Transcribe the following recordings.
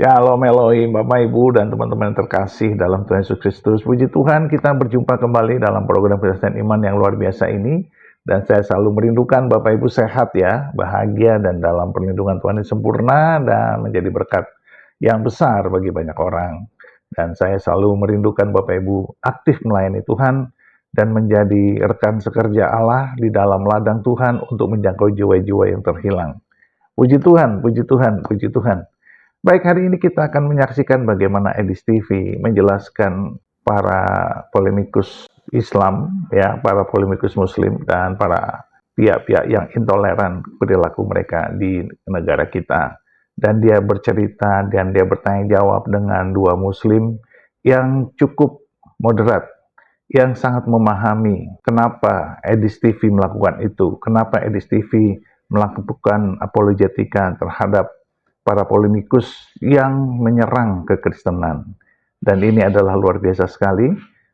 Shalom Elohim, Bapak Ibu dan teman-teman yang terkasih dalam Tuhan Yesus Kristus. Puji Tuhan, kita berjumpa kembali dalam program Kesaksian Iman yang luar biasa ini. Dan saya selalu merindukan Bapak Ibu sehat ya, bahagia dan dalam perlindungan Tuhan yang sempurna dan menjadi berkat yang besar bagi banyak orang. Dan saya selalu merindukan Bapak Ibu aktif melayani Tuhan dan menjadi rekan sekerja Allah di dalam ladang Tuhan untuk menjangkau jiwa-jiwa yang terhilang. Puji Tuhan, puji Tuhan, puji Tuhan. Baik, hari ini kita akan menyaksikan bagaimana Edis TV menjelaskan para polemikus Islam, ya, para polemikus Muslim dan para pihak-pihak yang intoleran perilaku mereka di negara kita. Dan dia bercerita dan dia bertanya jawab dengan dua Muslim yang cukup moderat, yang sangat memahami kenapa Edis TV melakukan itu, kenapa Edis TV melakukan apologetika terhadap para polemikus yang menyerang kekristenan. Dan ini adalah luar biasa sekali,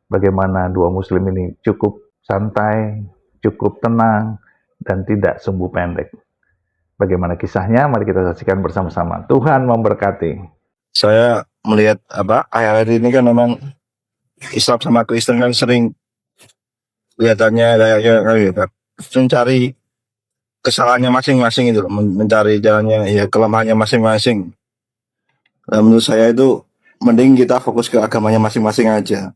bagaimana dua muslim ini cukup santai, cukup tenang, dan tidak sumbu pendek. Bagaimana kisahnya? Mari kita saksikan bersama-sama. Tuhan memberkati. Saya melihat akhir-akhir ini kan memang Islam sama Kristen kan sering kelihatannya kayak mencari kesalahannya masing-masing itu, mencari jalannya ya kelemahannya masing-masing. Nah, menurut saya itu mending kita fokus ke agamanya masing-masing aja.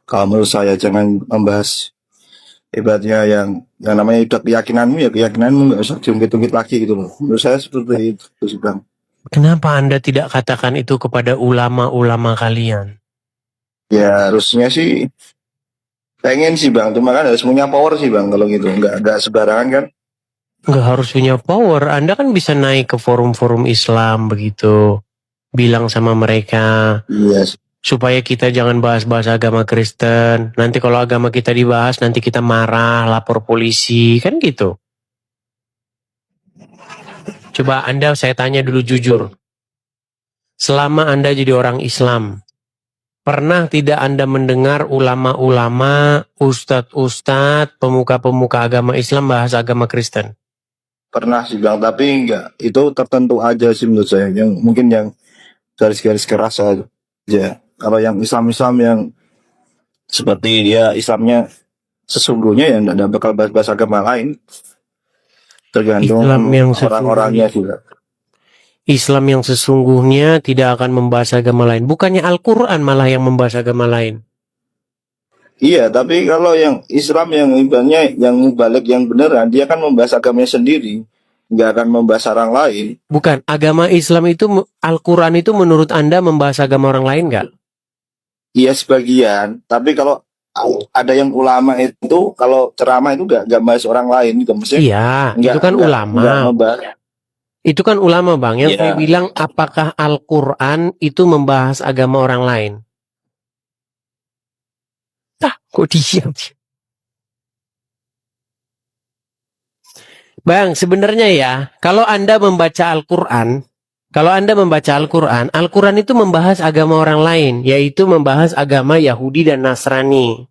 Kalau menurut saya jangan membahas ibaratnya yang namanya udah keyakinanmu ya keyakinanmu, nggak usah diungkit-ungkit lagi gitu loh. Menurut saya seperti itu sih Bang. Kenapa Anda tidak katakan itu kepada ulama-ulama kalian? Ya harusnya sih pengen sih Bang, cuma kan harus punya power sih Bang kalau gitu, nggak sebarangan kan. Nggak harus punya power, Anda kan bisa naik ke forum-forum Islam begitu. Bilang sama mereka, Yes. supaya kita jangan bahas-bahas agama Kristen. Nanti kalau agama kita dibahas, nanti kita marah, lapor polisi, kan gitu. Coba Anda, saya tanya dulu jujur. Selama Anda jadi orang Islam, pernah tidak Anda mendengar ulama-ulama, ustadz-ustadz, pemuka-pemuka agama Islam bahas agama Kristen? Pernah sih Bang, tapi enggak, itu tertentu aja sih menurut saya, yang mungkin yang garis-garis keras aja. Kalau yang Islam-Islam yang seperti dia Islamnya sesungguhnya ya enggak bakal bahas-bahas agama lain. Tergantung Islam yang orang-orangnya juga. Islam yang sesungguhnya tidak akan membahas agama lain. Bukannya Al-Quran malah yang membahas agama lain. Iya, tapi kalau yang Islam yang ibaratnya yang mubalik yang beneran, dia kan membahas agamanya sendiri, nggak akan membahas orang lain. Bukan, agama Islam itu, Al-Quran itu menurut Anda membahas agama orang lain nggak? Iya sebagian, tapi kalau ada yang ulama itu kalau ceramah itu nggak bahas orang lain gitu, maksudnya. Iya, itu kan ulama. Itu kan ulama Bang, yang saya bilang apakah Al-Quran itu membahas agama orang lain? Kok diam? Bang, sebenarnya ya, kalau Anda membaca Al-Quran, Al-Quran itu membahas agama orang lain, yaitu membahas agama Yahudi dan Nasrani.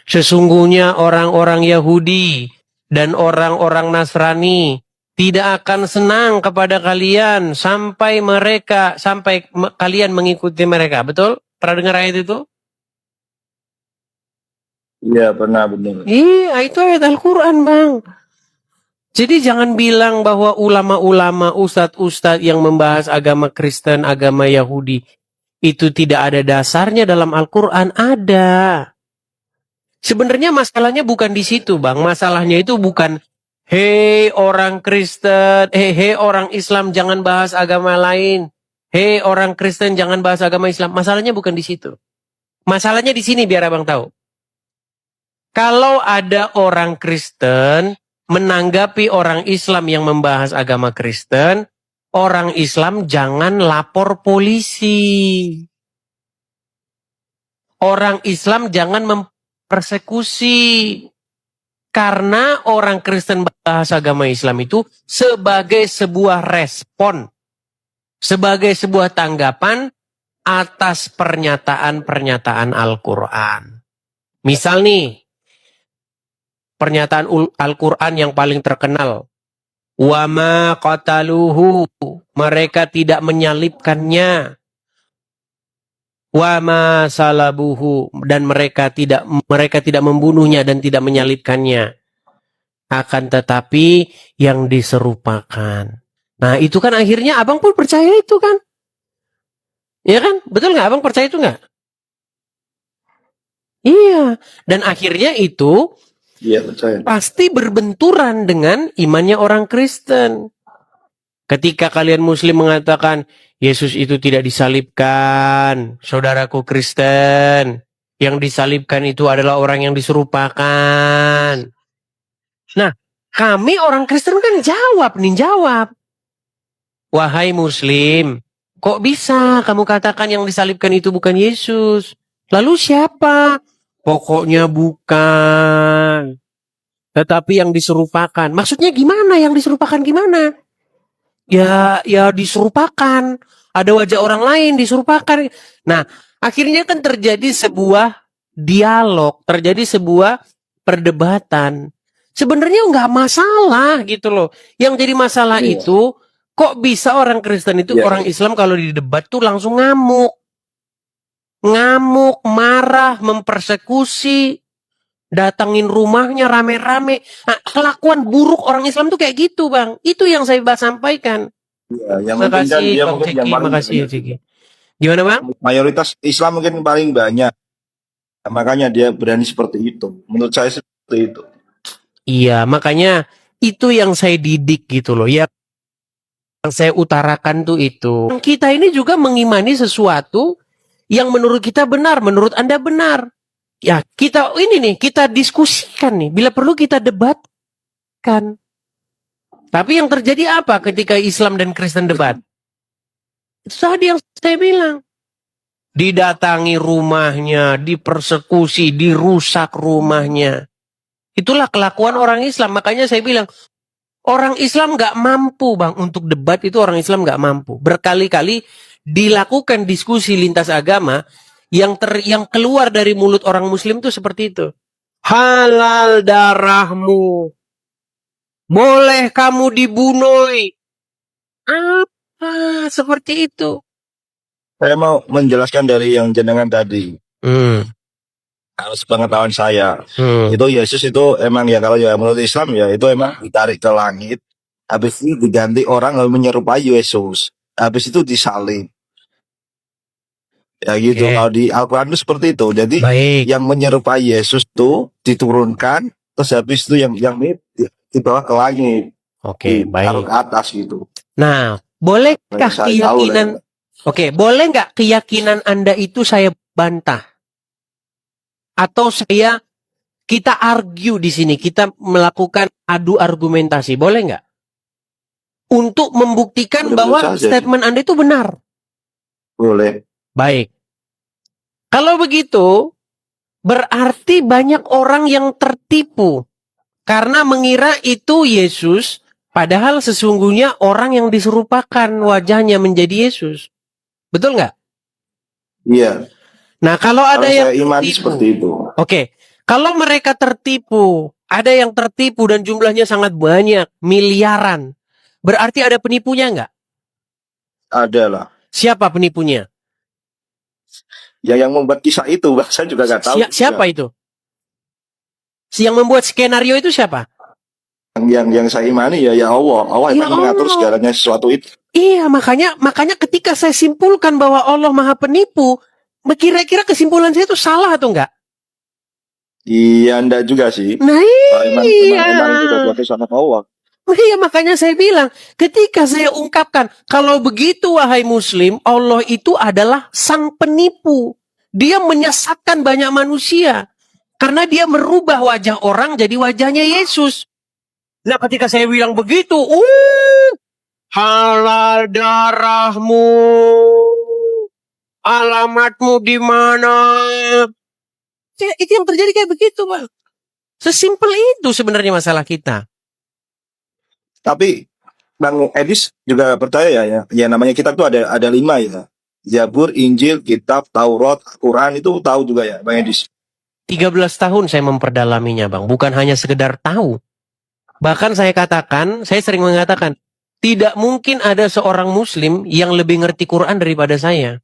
Sesungguhnya orang-orang Yahudi dan orang-orang Nasrani tidak akan senang kepada kalian sampai kalian mengikuti mereka. Betul? Pernah dengar ayat itu? Iya, pernah benar. Iya, itu ayat Al-Quran, Bang. Jadi jangan bilang bahwa ulama-ulama, ustadz-ustadz yang membahas agama Kristen, agama Yahudi, itu tidak ada dasarnya dalam Al-Quran. Ada. Sebenarnya masalahnya bukan di situ, Bang. Masalahnya itu bukan, hei orang Kristen, hei orang Islam jangan bahas agama lain. Hei orang Kristen jangan bahas agama Islam. Masalahnya bukan di situ. Masalahnya di sini biar abang tahu. Kalau ada orang Kristen menanggapi orang Islam yang membahas agama Kristen, orang Islam jangan lapor polisi. Orang Islam jangan mempersekusi. Karena orang Kristen bahas agama Islam itu sebagai sebuah respon, sebagai sebuah tanggapan atas pernyataan-pernyataan Al-Quran. Misal nih, pernyataan Al-Quran yang paling terkenal. Wa ma qataluhu, mereka tidak menyalibkannya. Wa ma salabuhu, dan mereka tidak membunuhnya dan tidak menyalibkannya. Akan tetapi yang diserupakan. Nah, itu kan akhirnya abang pun percaya itu kan? Iya kan? Betul nggak? Abang percaya itu nggak? Iya. Dan akhirnya itu Iya, percaya. pasti berbenturan dengan imannya orang Kristen. Ketika kalian Muslim mengatakan Yesus itu tidak disalibkan, saudaraku Kristen, yang disalibkan itu adalah orang yang diserupakan. Nah, kami orang Kristen kan jawab. Wahai Muslim, kok bisa kamu katakan yang disalibkan itu bukan Yesus? Lalu siapa? Pokoknya bukan. Tetapi yang diserupakan. Maksudnya gimana? Yang diserupakan gimana? Ya diserupakan. Ada wajah orang lain diserupakan. Nah, akhirnya kan terjadi sebuah dialog, terjadi sebuah perdebatan. Sebenarnya nggak masalah gitu loh. Yang jadi masalah Iya. itu, kok bisa orang Kristen itu, Iya. orang Islam kalau di debat tuh langsung ngamuk, marah, mempersekusi, datangin rumahnya rame-rame. Nah, kelakuan buruk orang Islam tuh kayak gitu, Bang. Itu yang saya sampaikan. Iya, yang penting kan Makasih dia Bang mungkin yang Ceki, paling makasih banyak. Ceki. Gimana Bang? Mayoritas Islam mungkin paling banyak. Makanya dia berani seperti itu. Menurut saya seperti itu. Iya, makanya itu yang saya didik gitu loh. Ya, yang saya utarakan tuh itu. Kita ini juga mengimani sesuatu yang menurut kita benar, menurut Anda benar. Ya, kita diskusikan nih. Bila perlu kita debatkan. Tapi yang terjadi apa ketika Islam dan Kristen debat? Itu tadi yang saya bilang. Didatangi rumahnya, dipersekusi, dirusak rumahnya. Itulah kelakuan orang Islam. Makanya saya bilang, orang Islam nggak mampu, Bang, untuk debat itu orang Islam nggak mampu. Berkali-kali dilakukan diskusi lintas agama yang keluar dari mulut orang Muslim itu seperti itu. Halal darahmu. Boleh kamu dibunuh. Apa? Seperti itu. Saya mau menjelaskan dari yang jenengan tadi. Kalau sepengetahuan saya, itu Yesus itu emang ya kalau ya menurut Islam ya itu emang ditarik ke langit. Habis itu diganti orang lalu menyerupai Yesus. Habis itu disalib. Ya gitu. Oke. Kalau di Al-Quran itu seperti itu. Jadi Baik. yang menyerupai Yesus itu diturunkan, terus habis itu yang dibawa ke langit, Oke, ditaruh baik. ke atas gitu. Nah, bolehkah Saya tahu keyakinan? Oke, boleh nggak keyakinan Anda itu saya bantah? Atau kita argue di sini, kita melakukan adu argumentasi, boleh nggak? Untuk membuktikan Boleh bahwa saja. statement Anda itu benar. Boleh. Baik. Kalau begitu, berarti banyak orang yang tertipu karena mengira itu Yesus, padahal sesungguhnya orang yang diserupakan wajahnya menjadi Yesus. Betul nggak? Iya. Nah, kalau ada yang saya imani tertipu, seperti itu. Oke, kalau mereka tertipu, ada yang tertipu dan jumlahnya sangat banyak, miliaran, berarti ada penipunya nggak? Ada lah. Siapa penipunya? Ya yang membuat kisah itu, saya juga nggak tahu. Siapa itu? Yang membuat skenario itu siapa? Yang saya imani ya Allah. Allah Ya yang mengatur Allah. segalanya sesuatu itu. Iya, makanya ketika saya simpulkan bahwa Allah Maha Penipu, kira-kira kesimpulan saya itu salah atau enggak? Iya, enggak juga sih. Nah, Emang itu suatu sama Allah. Iya, makanya saya bilang, ketika saya ungkapkan, kalau begitu wahai Muslim, Allah itu adalah sang penipu. Dia menyesatkan banyak manusia. Karena dia merubah wajah orang jadi wajahnya Yesus. Nah, ketika saya bilang begitu, halal darahmu, alamatmu di mana? Itu yang terjadi kayak begitu, Bang. Sesimpel itu sebenarnya masalah kita. Tapi Bang Edis juga percaya ya namanya kitab itu ada 5 ya. Zabur, Injil, Kitab, Taurat, Quran itu tahu juga ya Bang Edis. 13 tahun saya memperdalaminya, Bang. Bukan hanya sekedar tahu. Bahkan saya sering mengatakan, tidak mungkin ada seorang muslim yang lebih ngerti Quran daripada saya.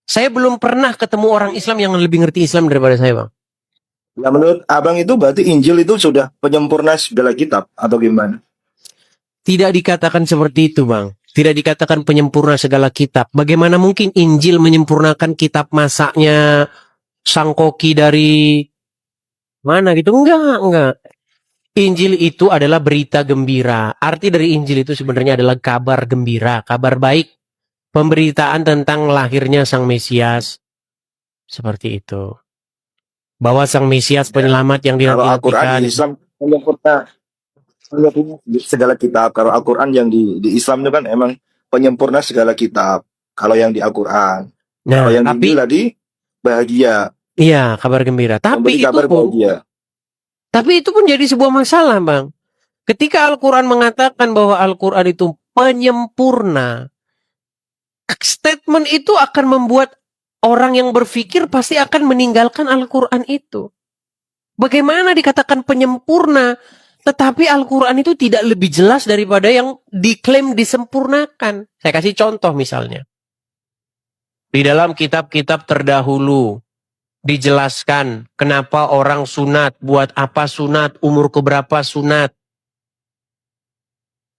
Saya belum pernah ketemu orang Islam yang lebih ngerti Islam daripada saya, Bang. Nah, menurut abang itu berarti Injil itu sudah penyempurna segala kitab atau gimana? Tidak dikatakan seperti itu, Bang. Tidak dikatakan penyempurna segala kitab. Bagaimana mungkin Injil menyempurnakan kitab masaknya sang koki dari mana gitu? Enggak. Injil itu adalah berita gembira. Arti dari Injil itu sebenarnya adalah kabar gembira, kabar baik, pemberitaan tentang lahirnya sang Mesias. Seperti itu. Bahwa sang Mesias penyelamat yang Kalau Al-Quran dinantikan. di Islam penyempurna segala kitab. Kalau Al-Quran yang di Islam itu kan emang penyempurna segala kitab. Kalau yang di Al-Quran. Kalau Nah, yang di tapi Injil tadi bahagia, iya, kabar gembira. memberi kabar bahagia. Tapi itu pun jadi sebuah masalah, Bang. Ketika Al-Quran mengatakan bahwa Al-Quran itu penyempurna, statement itu akan membuat orang yang berpikir pasti akan meninggalkan Al-Quran itu. Bagaimana dikatakan penyempurna, tetapi Al-Quran itu tidak lebih jelas daripada yang diklaim disempurnakan. Saya kasih contoh misalnya. Di dalam kitab-kitab terdahulu, dijelaskan kenapa orang sunat, buat apa sunat, umur keberapa sunat.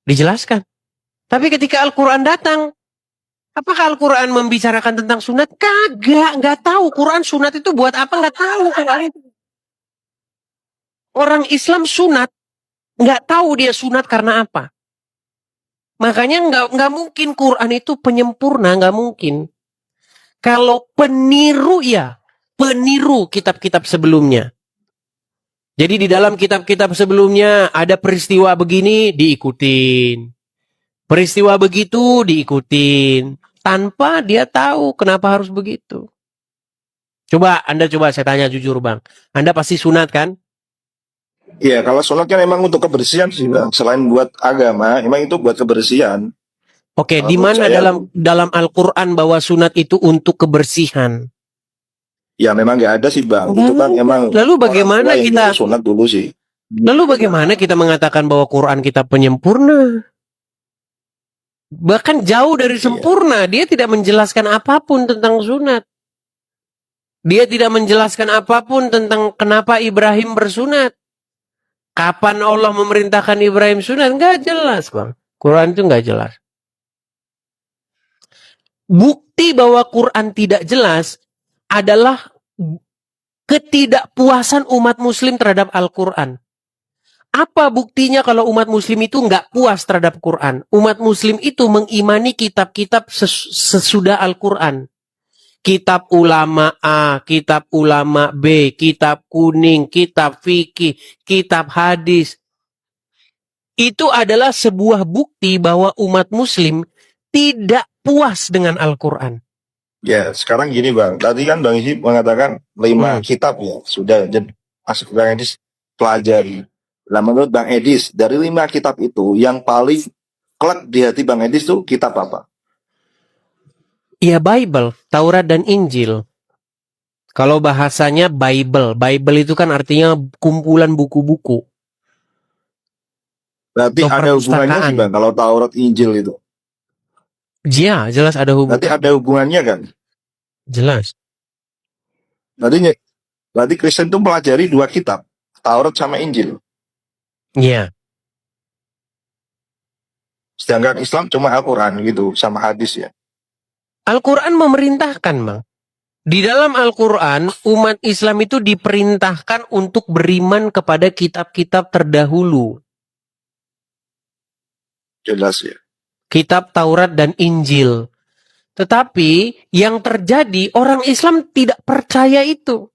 Dijelaskan. Tapi ketika Al-Quran datang, apakah Al-Quran membicarakan tentang sunat? Kagak, nggak tahu. Quran sunat itu buat apa? Nggak tahu. Orang Islam sunat, nggak tahu dia sunat karena apa. Makanya nggak mungkin Quran itu penyempurna, nggak mungkin. Kalau peniru ya, peniru kitab-kitab sebelumnya. Jadi di dalam kitab-kitab sebelumnya ada peristiwa begini diikutin. Peristiwa begitu diikutin. Tanpa dia tahu kenapa harus begitu. Anda coba saya tanya jujur, Bang. Anda pasti sunat kan? Iya, kalau sunat kan emang untuk kebersihan sih, Bang. Selain buat agama, emang itu buat kebersihan. Oke, Kalau di menurut mana saya, dalam Al-Quran bahwa sunat itu untuk kebersihan? ya memang nggak ada sih, Bang. Itu kan emang Lalu orang bagaimana tua yang kita nyuruh sunat dulu sih. Lalu bagaimana kita mengatakan bahwa Quran kita penyempurna? Bahkan jauh dari Iya. sempurna, dia tidak menjelaskan apapun tentang sunat. Dia tidak menjelaskan apapun tentang kenapa Ibrahim bersunat. Kapan Allah memerintahkan Ibrahim sunat? Nggak jelas, Bang. Quran itu nggak jelas. Bukti bahwa Quran tidak jelas adalah ketidakpuasan umat muslim terhadap Al-Quran. Apa buktinya kalau umat muslim itu nggak puas terhadap Quran? Umat muslim itu mengimani kitab-kitab sesudah Al-Quran. Kitab ulama A, kitab ulama B, kitab kuning, kitab fikih, kitab hadis. Itu adalah sebuah bukti bahwa umat muslim tidak puas dengan Al-Quran. Ya, sekarang gini, Bang. Tadi kan Bang Isi mengatakan 5 kitab ya sudah masuk Bang Edis pelajari. Nah, menurut Bang Edis, dari 5 kitab itu yang paling klek di hati Bang Edis tuh kitab apa? Ya Bible, Taurat dan Injil. Kalau bahasanya Bible itu kan artinya kumpulan buku-buku. Berarti ada hubungannya sih, Bang, kalau Taurat Injil itu. Ya, jelas ada hubungan. Berarti ada hubungannya kan? Jelas. Berarti Kristen itu pelajari 2 kitab, Taurat sama Injil. Iya. Sedangkan Islam cuma Al-Quran gitu, sama hadis ya. Al-Quran memerintahkan, Bang. Di dalam Al-Quran, umat Islam itu diperintahkan untuk beriman kepada kitab-kitab terdahulu. Jelas ya. Kitab Taurat dan Injil. Tetapi yang terjadi, orang Islam tidak percaya itu.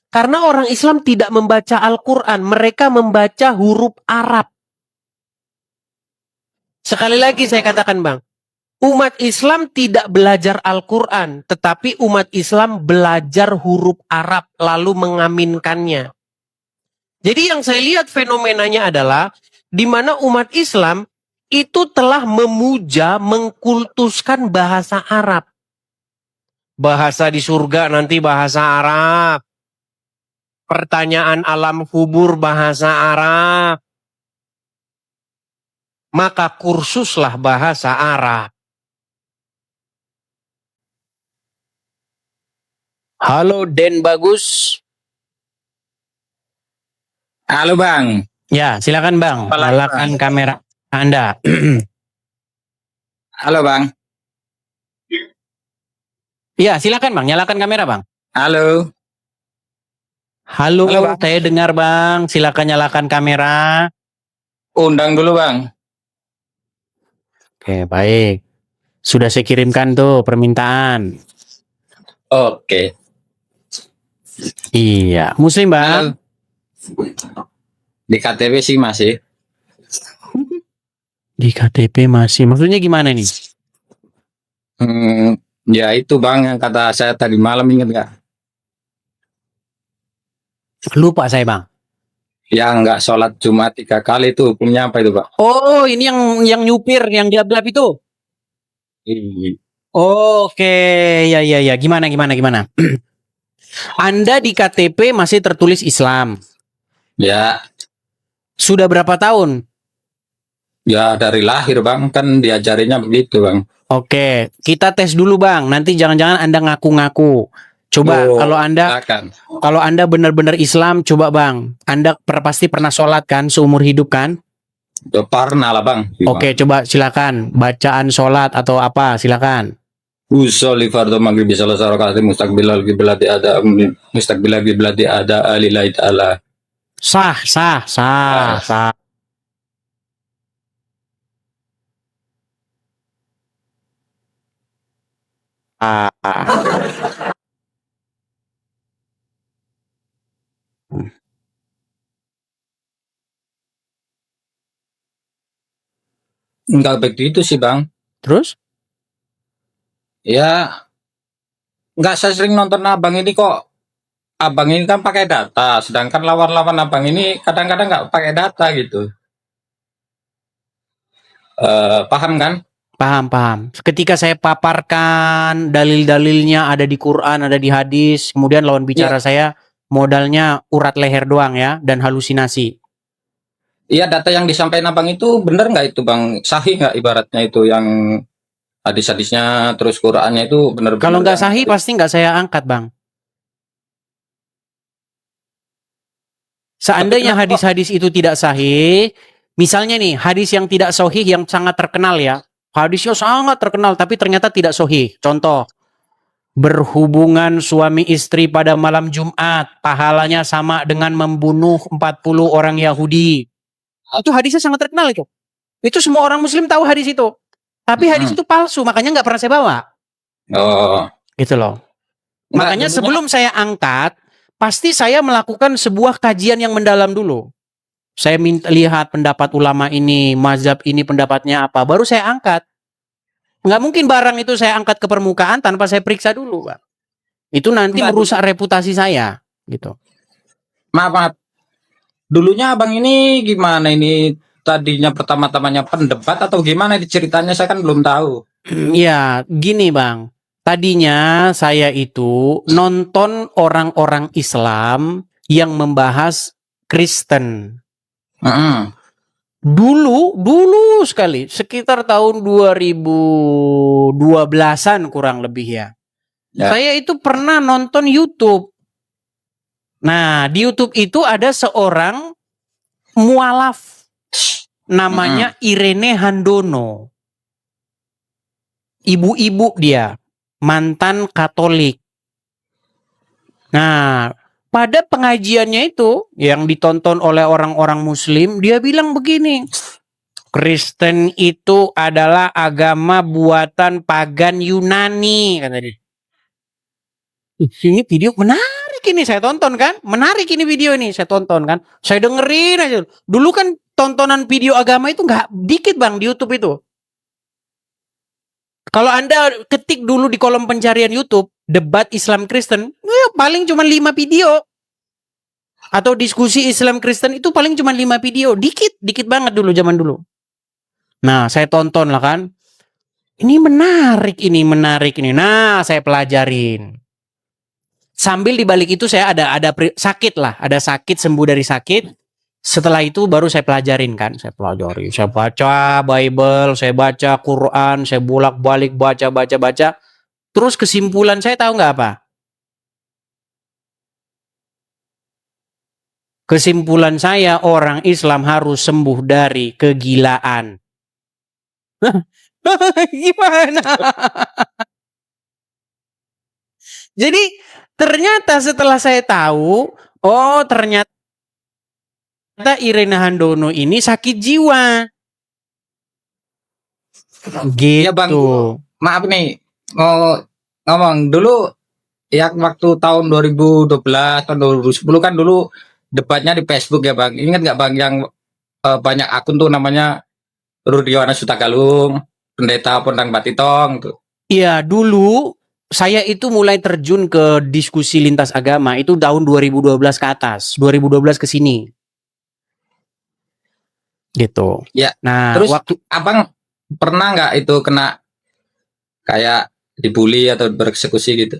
Karena orang Islam tidak membaca Al-Quran, mereka membaca huruf Arab. Sekali lagi saya katakan, Bang. Umat Islam tidak belajar Al-Quran, tetapi umat Islam belajar huruf Arab lalu mengaminkannya. Jadi yang saya lihat fenomenanya adalah di mana umat Islam itu telah memuja, mengkultuskan bahasa Arab. Bahasa di surga nanti bahasa Arab. Pertanyaan alam kubur bahasa Arab. maka kursuslah bahasa Arab. Halo Den Bagus. Halo Bang. Ya, silakan Bang. Halo, Nyalakan kamera Anda. Halo Bang. Ya, silakan Bang. Nyalakan kamera Bang. Halo. Halo, Halo, Bang. saya dengar Bang. Silakan nyalakan kamera. Undang dulu Bang. Oke, baik. Sudah saya kirimkan tuh permintaan. Oke. Iya, Muslim Bang. Halo. Di KTP sih masih. Di KTP masih. Maksudnya gimana nih? Ya itu Bang yang kata saya tadi malam, ingat nggak? Lupa saya Bang. Yang nggak sholat Jumat 3 kali itu hukumnya apa itu Pak? Oh, ini yang nyupir, yang gelap-gelap itu. Oke, ya. Gimana? Anda di KTP masih tertulis Islam. Ya, Sudah berapa tahun? ya dari lahir Bang, kan diajarinya begitu Bang. Oke, kita tes dulu Bang. Nanti jangan-jangan Anda ngaku-ngaku. Coba Oh, kalau silakan. Anda benar-benar Islam, coba Bang. Anda pasti pernah sholat kan seumur hidup kan? Ya, pernah lah Bang. Oke, coba silakan bacaan sholat atau apa, silakan. Usolli fardhu maghrib salah rakaat mustaqbilal qiblati ada lillahi ta'ala. Sah. Enggak begitu sih Bang. Terus? Ya, nggak saya sering nonton abang ini kok. Abang ini kan pakai data, sedangkan lawan-lawan abang ini kadang-kadang nggak pakai data gitu. Paham kan? Paham. Ketika saya paparkan dalil-dalilnya ada di Quran, ada di hadis, kemudian lawan bicara saya modalnya urat leher doang ya dan halusinasi. Iya, data yang disampaikan abang itu bener nggak itu Bang? Sahih nggak ibaratnya itu yang hadis-hadisnya terus Qurannya itu bener-bener? Kalau nggak sahih pasti nggak saya angkat Bang. Seandainya hadis-hadis itu tidak sahih, misalnya nih hadis yang tidak sahih yang sangat terkenal ya, hadisnya sangat terkenal tapi ternyata tidak sahih. Contoh, berhubungan suami istri pada malam Jumat, pahalanya sama dengan membunuh 40 orang Yahudi. Itu hadisnya sangat terkenal itu. Itu semua orang Muslim tahu hadis itu. Tapi hadis itu palsu, makanya nggak pernah saya bawa. Oh, Gitu loh. Makanya sebelum saya angkat, pasti saya melakukan sebuah kajian yang mendalam dulu. Saya minta lihat pendapat ulama ini, mazhab ini pendapatnya apa, baru saya angkat. Nggak mungkin barang itu saya angkat ke permukaan tanpa saya periksa dulu, Pak. Itu nanti merusak reputasi saya, gitu. maaf. Dulunya abang ini gimana ini? Tadinya pertama-tamanya pendebat atau gimana ceritanya? Saya kan belum tahu. Ya, gini Bang. Tadinya saya itu nonton orang-orang Islam yang membahas Kristen. Dulu sekali, sekitar tahun 2012-an kurang lebih ya. Saya itu pernah nonton YouTube. Nah, di YouTube itu ada seorang mualaf namanya Irene Handono. Ibu-ibu dia, mantan Katolik. Nah, pada pengajiannya itu yang ditonton oleh orang-orang Muslim, dia bilang begini, Kristen itu adalah agama buatan pagan Yunani, kata dia. Ini video menarik ini, saya tonton kan, menarik ini video ini, saya tonton kan, saya dengerin aja. Dulu kan tontonan video agama itu nggak dikit Bang di YouTube itu. Kalau Anda ketik dulu di kolom pencarian YouTube, debat Islam Kristen, paling cuma 5 video. Atau diskusi Islam Kristen itu paling cuma 5 video. Dikit banget dulu zaman dulu. Nah, saya tonton lah kan. Ini menarik ini. Nah, saya pelajarin. Sambil dibalik itu saya ada sakit lah. Ada sakit, sembuh dari sakit. Setelah itu baru saya pelajarin kan, saya pelajari, saya baca Bible, saya baca Quran, saya bolak-balik baca. Terus kesimpulan saya tahu nggak apa? Kesimpulan saya orang Islam harus sembuh dari kegilaan. Gimana? Jadi ternyata setelah saya tahu, oh ternyata Irena Handono ini sakit jiwa. Gitu. Ya Bang, maaf nih, mau ngomong dulu ya waktu tahun 2012 atau 2010 kan dulu debatnya di Facebook ya Bang. Ingat nggak Bang yang banyak akun tuh namanya Rudioana Sutagalung, Pendeta Pondang Batitong tuh. Iya, dulu saya itu mulai terjun ke diskusi lintas agama itu tahun 2012 ke atas, 2012 ke sini. Gitu. Ya. Nah, Terus waktu Abang pernah nggak itu kena kayak dibully atau bereksekusi gitu?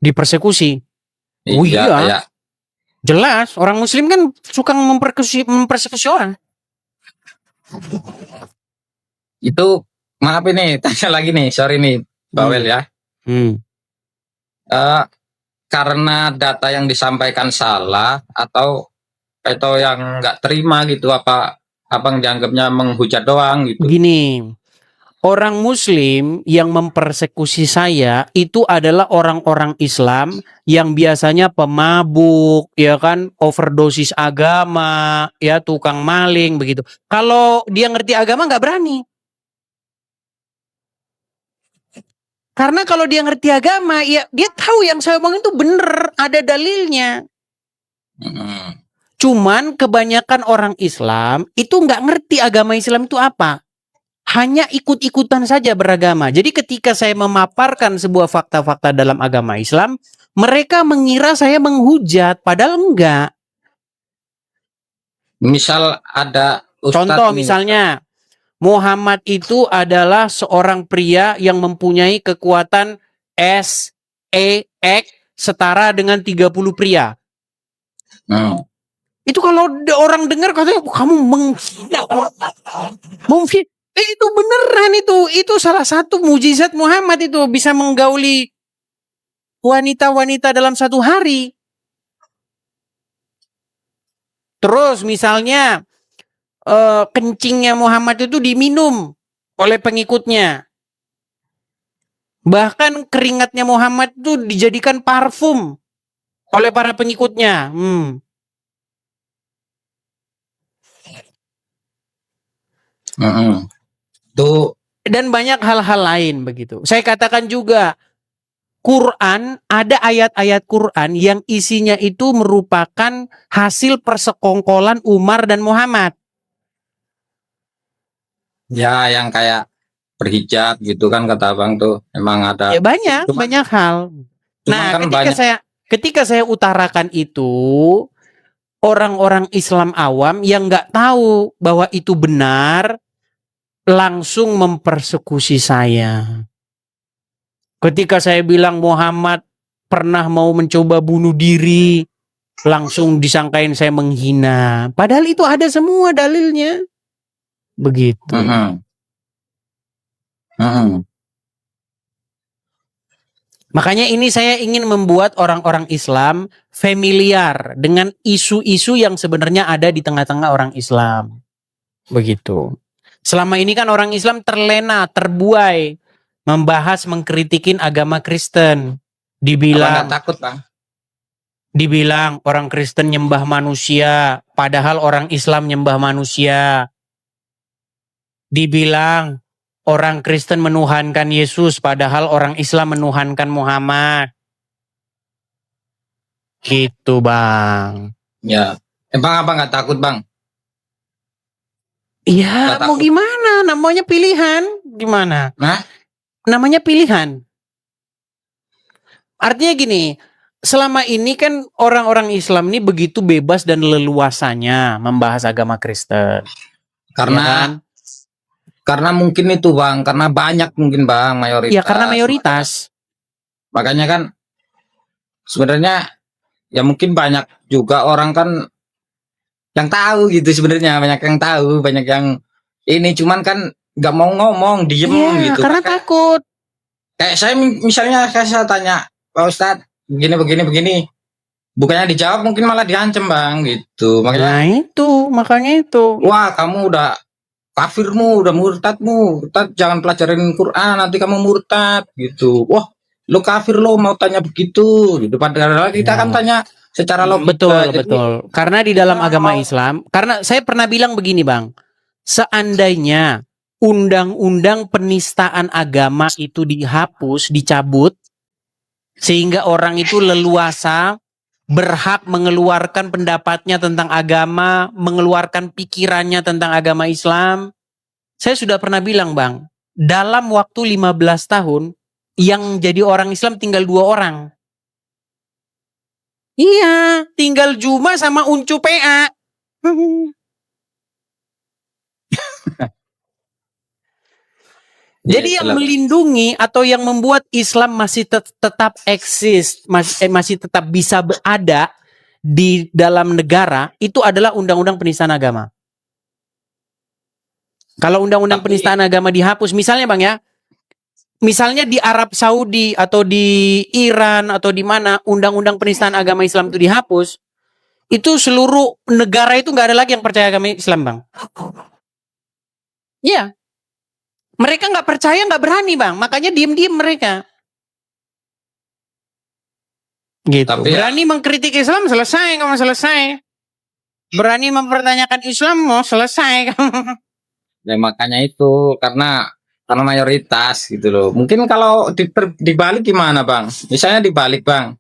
dipersekusi. Oh Iya, iya, kayak jelas orang muslim kan suka mempersekusi orang. itu maaf ini tanya lagi nih, sorry nih, Bawel ya. Eh, karena data yang disampaikan salah atau yang nggak terima gitu, apa abang dianggapnya menghujat doang gitu? Gini, orang muslim yang mempersekusi saya itu adalah orang-orang Islam yang biasanya pemabuk, ya kan, overdosis agama, ya tukang maling begitu. Kalau dia ngerti agama nggak berani. Karena kalau dia ngerti agama, ya dia tahu yang saya omongin itu bener, ada dalilnya. Cuman kebanyakan orang Islam itu nggak ngerti agama Islam itu apa. Hanya ikut-ikutan saja beragama. Jadi ketika saya memaparkan sebuah fakta-fakta dalam agama Islam, mereka mengira saya menghujat, padahal enggak. Misal ada ustadz Contoh nih, misalnya, Muhammad itu adalah seorang pria yang mempunyai kekuatan SEX setara dengan 30 pria. Itu kalau orang dengar katanya kamu menghina. Itu beneran itu salah satu mujizat Muhammad itu bisa menggauli wanita-wanita dalam satu hari. Terus misalnya kencingnya Muhammad itu diminum oleh pengikutnya. Bahkan keringatnya Muhammad itu dijadikan parfum oleh para pengikutnya. Tuh. Dan banyak hal-hal lain begitu. Saya katakan juga, Quran, ada ayat-ayat Quran yang isinya itu merupakan hasil persekongkolan Umar dan Muhammad. Ya, yang kayak berhijab gitu kan kata abang tuh emang ada. Ya banyak hal. Nah, kan ketika saya utarakan itu, orang-orang Islam awam yang nggak tahu bahwa itu benar, langsung mempersekusi saya. Ketika saya bilang Muhammad pernah mau mencoba bunuh diri, langsung disangkain saya menghina. Padahal itu ada semua dalilnya. Begitu. Makanya ini saya ingin membuat orang-orang Islam familiar dengan isu-isu yang sebenarnya ada di tengah-tengah orang Islam. Begitu. Selama ini kan orang Islam terlena, terbuai, membahas, mengkritikin agama Kristen. Dibilang takut bang. Dibilang orang Kristen nyembah manusia, padahal orang Islam nyembah manusia. Dibilang orang Kristen menuhankan Yesus, padahal orang Islam menuhankan Muhammad. Gitu bang. Ya, emang apa nggak takut bang? Iya, mau gimana? Namanya pilihan. Gimana? Nah? Namanya pilihan. Artinya gini, selama ini kan orang-orang Islam ini begitu bebas dan leluasanya membahas agama Kristen. Karena mungkin itu bang, karena banyak mungkin bang mayoritas. Ya karena mayoritas. Makanya kan sebenarnya ya mungkin banyak juga orang kan yang tahu gitu sebenarnya, banyak yang tahu, banyak yang ini, cuman kan nggak mau ngomong, diem Iya, gitu. karena Kayak, takut. kayak saya misalnya saya tanya, Pak Ustadz, begini begini begini, bukannya dijawab mungkin malah diancam bang gitu. Makanya, Nah itu, makanya itu. wah kamu udah kafirmu, udah murtad, jangan pelajarin Quran, nanti kamu murtad gitu. Wah, lo kafir lo mau tanya begitu gitu. Padahal kita kan Ya. tanya secara logika. Betul, Jadi betul. Karena di dalam kita agama mau Islam, karena saya pernah bilang begini, Bang. Seandainya undang-undang penistaan agama itu dihapus, dicabut, sehingga orang itu leluasa berhak mengeluarkan pendapatnya tentang agama, mengeluarkan pikirannya tentang agama Islam. Saya sudah pernah bilang, Bang, dalam waktu 15 tahun, yang jadi orang Islam tinggal 2 orang. Iya, tinggal Juma sama Uncu PA. Jadi yang itulah. melindungi atau yang membuat Islam masih tetap eksis, masih tetap bisa berada di dalam negara, itu adalah undang-undang penistaan agama. Kalau undang-undang Tapi penistaan agama dihapus, misalnya Bang ya, misalnya di Arab Saudi atau di Iran atau di mana undang-undang penistaan agama Islam itu dihapus, itu seluruh negara itu nggak ada lagi yang percaya agama Islam, Bang. Iya. Mereka nggak percaya, nggak berani, Bang. Makanya diem-diem mereka. Gitu. Tapi Berani mengkritik Islam, selesai kamu selesai. Berani mempertanyakan Islam, mau selesai kamu. ya makanya itu karena mayoritas gitu loh. Mungkin kalau dibalik gimana bang? Misalnya dibalik bang,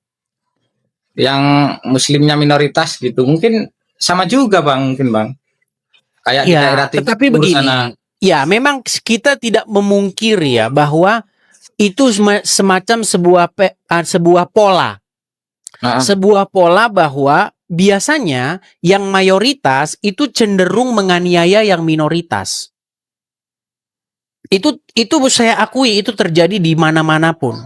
yang muslimnya minoritas gitu, mungkin sama juga bang, mungkin bang. Kayak di daerah Ya, tetapi timur begini. sana. Ya, memang kita tidak memungkiri ya bahwa itu semacam sebuah pola. Nah, Sebuah pola bahwa biasanya yang mayoritas itu cenderung menganiaya yang minoritas. Itu saya akui itu terjadi di mana-mana pun.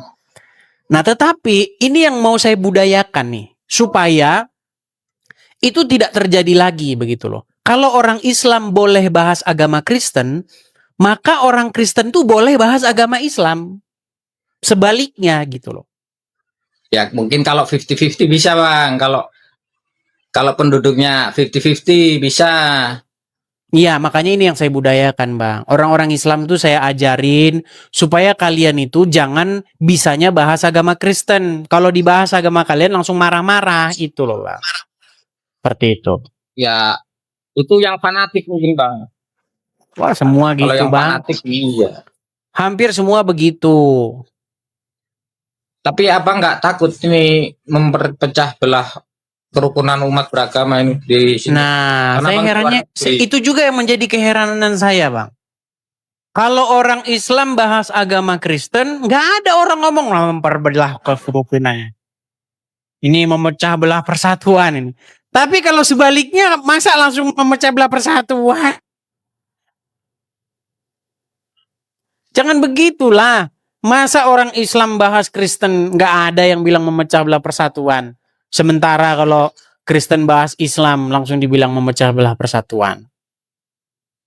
Nah, tetapi ini yang mau saya budayakan nih, supaya itu tidak terjadi lagi begitu loh. Kalau orang Islam boleh bahas agama Kristen, maka orang Kristen tuh boleh bahas agama Islam. Sebaliknya gitu loh. ya mungkin kalau 50-50 bisa bang. Kalau penduduknya 50-50 bisa. Iya, makanya ini yang saya budayakan, Bang. Orang-orang Islam tuh saya ajarin supaya kalian itu jangan bisanya bahas agama Kristen. Kalau dibahas agama kalian langsung marah-marah, itu loh, Bang. Seperti itu. Ya itu yang fanatik mungkin bang. Wah, semua Kalau gitu, yang Bang. fanatik iya. Hampir semua begitu. Tapi abang nggak takut ini memperpecah belah kerukunan umat beragama ini di sini? Nah, Karena saya bang di luar herannya negeri. itu juga yang menjadi keheranan saya, Bang. Kalau orang Islam bahas agama Kristen, nggak ada orang ngomong memperbelah kerukunan. Ini memecah belah persatuan ini. Tapi kalau sebaliknya, masa langsung memecah belah persatuan? Jangan begitulah. Masa orang Islam bahas Kristen, nggak ada yang bilang memecah belah persatuan. Sementara kalau Kristen bahas Islam, langsung dibilang memecah belah persatuan.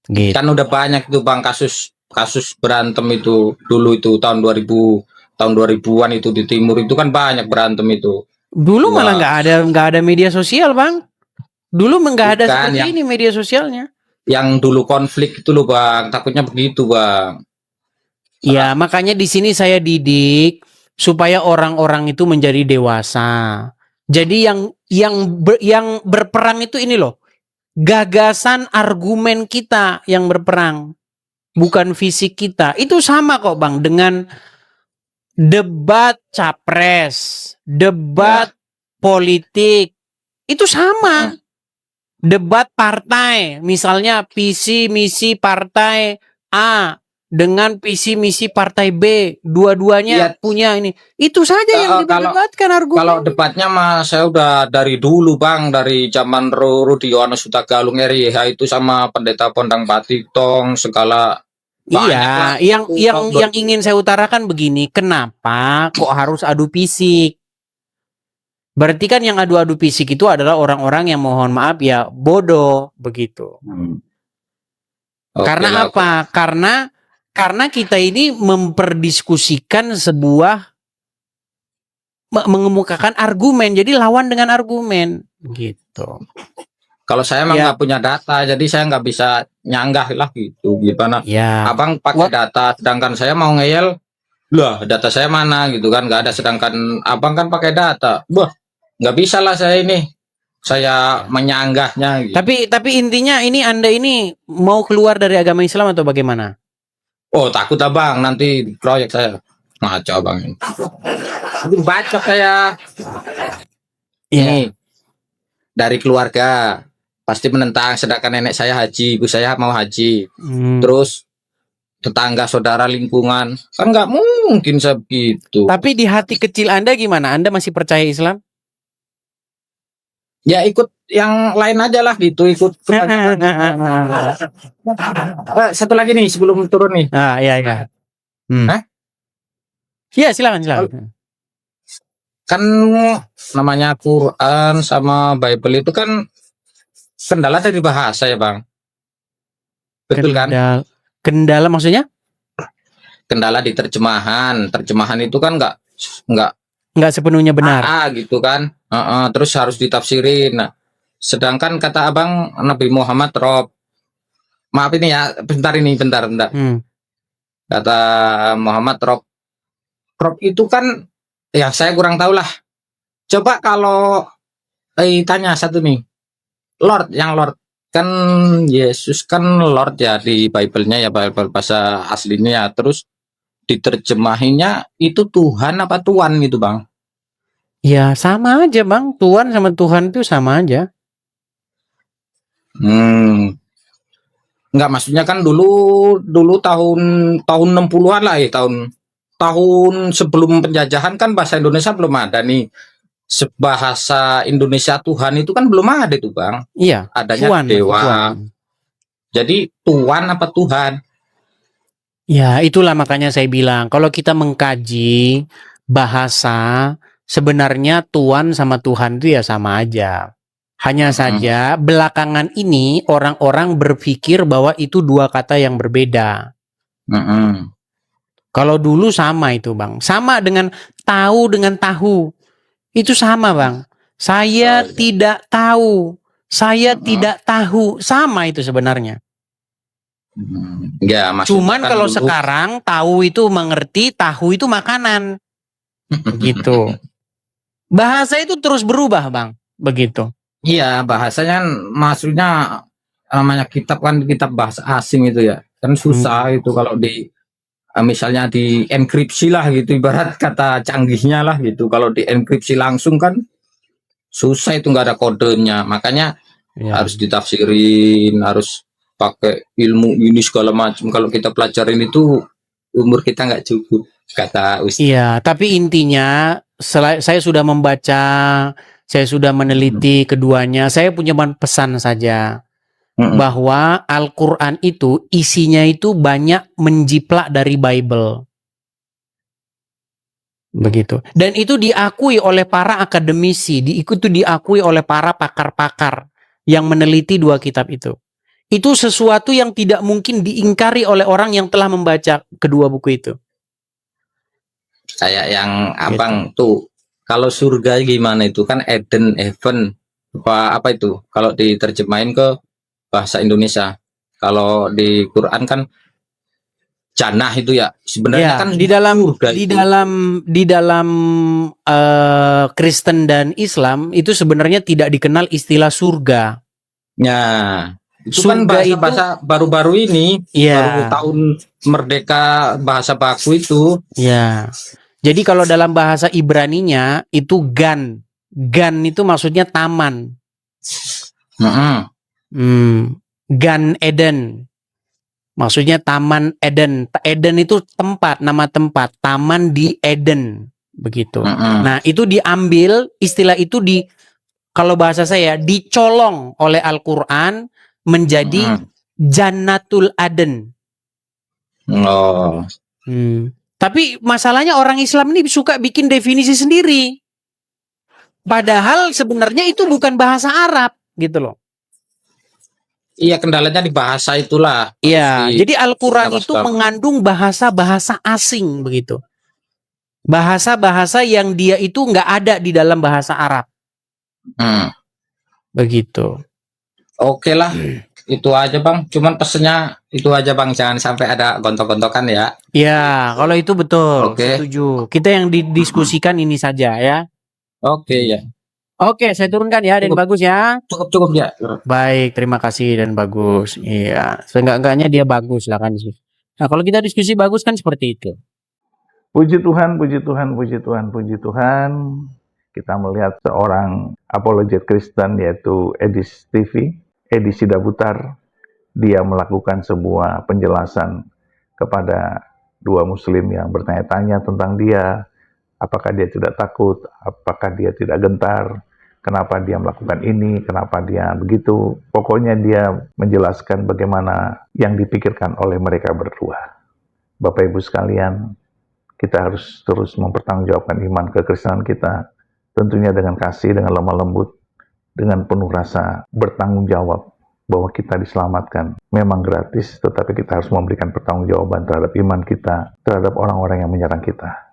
Gitu. Kan udah banyak tuh bang kasus berantem itu dulu itu tahun 2000-an itu di timur itu kan banyak berantem itu. Dulu malah Wah, nggak ada media sosial, Bang. Dulu nggak ada bukan seperti yang ini media sosialnya. dulu konflik itu loh bang, takutnya begitu bang. Ya, makanya di sini saya didik supaya orang-orang itu menjadi dewasa. Jadi yang berperang itu ini loh. Gagasan argumen kita yang berperang, bukan fisik kita. Itu sama kok, Bang, dengan debat capres, debat politik. Itu sama. Debat partai, misalnya visi misi partai A dengan visi misi partai B, dua-duanya Iya, punya ini. Itu saja yang diperdebatkan kalau argumen. debatnya mah saya udah dari dulu bang, dari zaman Rudi Yohanes Sutagalung RYH itu sama Pendeta Pondang Batitong segala banyak lah. Iya, Itu yang ingin saya utarakan begini, kenapa kok harus adu fisik? Berarti kan yang adu-adu fisik itu adalah orang-orang yang mohon maaf ya bodoh begitu. Oke Karena lah, oke. apa? Karena kita ini memperdiskusikan sebuah mengemukakan argumen. Jadi lawan dengan argumen gitu. Kalau saya emang Ya. nggak punya data, jadi saya nggak bisa nyanggah lah gitu. Gimana? Ya. Abang pakai data, sedangkan saya mau ngeyel, lah data saya mana gitu kan? Nggak ada. Sedangkan abang kan pakai data, wah nggak bisa lah saya ini. Saya menyanggahnya. Gitu. Tapi intinya ini Anda ini mau keluar dari agama Islam atau bagaimana? Oh takut abang nanti proyek saya ngaco abang ini. Aduh, bacot saya. Ini dari keluarga pasti menentang, sedangkan nenek saya haji, ibu saya mau haji. Terus tetangga, saudara, lingkungan, kan nggak mungkin segitu. Tapi di hati kecil Anda gimana? Anda masih percaya Islam? Ya ikut yang lain aja lah gitu, ikut. Satu lagi nih sebelum turun nih. Iya. Hah? Iya silakan. Kan namanya Quran sama Bible itu kan kendala dari bahasa ya bang. Betul kan? Kendala maksudnya? Kendala di terjemahan. Terjemahan itu kan nggak sepenuhnya benar. Gitu kan. Terus harus ditafsirin. Nah, sedangkan kata abang Nabi Muhammad Rob. Maaf ini ya, bentar. Kata Muhammad Rob itu kan ya saya kurang tahu lah. Coba kalau tanya satu nih. Lord kan Yesus kan Lord ya di Bible-nya ya, Bible bahasa aslinya ya. Terus diterjemahinnya itu Tuhan apa Tuan gitu bang? Ya sama aja bang, Tuhan sama Tuhan itu sama aja. Enggak, maksudnya kan dulu tahun 60-an lah ya, tahun sebelum penjajahan kan bahasa Indonesia belum ada nih. Bahasa Indonesia Tuhan itu kan belum ada tuh bang. Iya. Adanya Tuhan, dewa. Tuhan. Jadi Tuhan apa Tuhan? Ya itulah makanya saya bilang kalau kita mengkaji bahasa sebenarnya Tuhan sama Tuhan itu ya sama aja. Hanya saja belakangan ini orang-orang berpikir bahwa itu dua kata yang berbeda. Kalau dulu sama itu bang, sama dengan tahu dengan tahu. Itu sama bang. Saya tidak tahu, saya tidak tahu, sama itu sebenarnya. Ya, cuman kan kalau dulu, sekarang tahu itu mengerti, tahu itu makanan. Begitu. Bahasa itu terus berubah bang, begitu. Iya, bahasanya maksudnya namanya kitab kan kitab bahasa asing itu ya. Kan susah itu kalau di misalnya di enkripsi lah gitu, ibarat kata canggihnya lah gitu. Kalau di enkripsi langsung kan susah, itu nggak ada kodenya. Makanya harus ditafsirin, harus pakai ilmu ini segala macam. Kalau kita pelajarin itu umur kita nggak cukup, kata Ustaz. Iya, tapi intinya saya sudah membaca, saya sudah meneliti keduanya. Saya punya pesan saja bahwa Al-Quran itu isinya itu banyak menjiplak dari Bible. Begitu. Dan itu diakui oleh para akademisi, diakui oleh para pakar-pakar yang meneliti dua kitab itu. Itu sesuatu yang tidak mungkin diingkari oleh orang yang telah membaca kedua buku itu. Kayak yang abang tuh, kalau surga gimana itu kan Eden, Heaven, apa itu? Kalau diterjemahin ke bahasa Indonesia, kalau di Quran kan Jannah itu ya. Sebenarnya kan di dalam Kristen dan Islam itu sebenarnya tidak dikenal istilah surga. Ya. Itu surga kan bahasa baru-baru ini, baru tahun merdeka bahasa baku itu. Ya. Jadi kalau dalam bahasa Ibraninya itu gan itu maksudnya taman. Gan Eden, maksudnya taman Eden. Eden itu tempat, nama tempat, taman di Eden, begitu. Nah itu diambil istilah itu kalau bahasa saya dicolong oleh Al-Quran menjadi Jannatul Aden. Tapi masalahnya orang Islam ini suka bikin definisi sendiri. Padahal sebenarnya itu bukan bahasa Arab gitu loh. Iya, kendalanya di bahasa itulah. Iya, Di- jadi Al-Quran Kenapa itu sebab? mengandung bahasa-bahasa asing begitu. Bahasa-bahasa yang dia itu nggak ada di dalam bahasa Arab. Hmm. Begitu. Oke lah, itu aja Bang. Cuman pesennya itu aja Bang, jangan sampai ada gontok-gontokan ya. Ya, kalau itu betul. Oke. Setuju. Kita yang didiskusikan ini saja ya. Oke ya. Oke, saya turunkan ya, dan Cukup. bagus ya. Cukup ya. Baik, terima kasih dan bagus. Iya, seenggak-enggaknya dia bagus lah kan sih. Nah, kalau kita diskusi bagus kan seperti itu. Puji Tuhan, puji Tuhan, puji Tuhan, puji Tuhan. Kita melihat seorang apologet Kristen yaitu Edi Sidabutar. Dia melakukan sebuah penjelasan kepada dua muslim yang bertanya-tanya tentang dia. Apakah dia tidak takut? Apakah dia tidak gentar? Kenapa dia melakukan ini? Kenapa dia begitu? Pokoknya dia menjelaskan bagaimana yang dipikirkan oleh mereka berdua. Bapak Ibu sekalian, kita harus terus mempertanggungjawabkan iman kekristenan kita, tentunya dengan kasih, dengan lemah lembut, dengan penuh rasa bertanggung jawab bahwa kita diselamatkan. Memang gratis, tetapi kita harus memberikan pertanggungjawaban terhadap iman kita, terhadap orang-orang yang menyerang kita.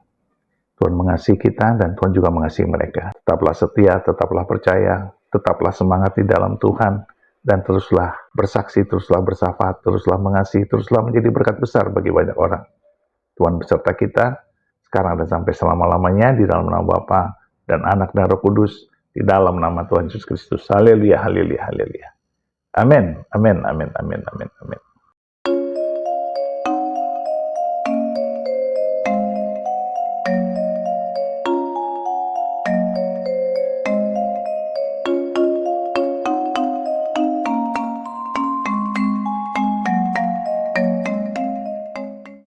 Tuhan mengasihi kita dan Tuhan juga mengasihi mereka. Tetaplah setia, tetaplah percaya, tetaplah semangat di dalam Tuhan, dan teruslah bersaksi, teruslah bersahabat, teruslah mengasihi, teruslah menjadi berkat besar bagi banyak orang. Tuhan beserta kita, sekarang dan sampai selama-lamanya, di dalam nama Bapa dan Anak dan Roh Kudus, di dalam nama Tuhan Yesus Kristus. Haleluya, haleluya, haleluya. Amin, amin, amin, amin, amin, amin.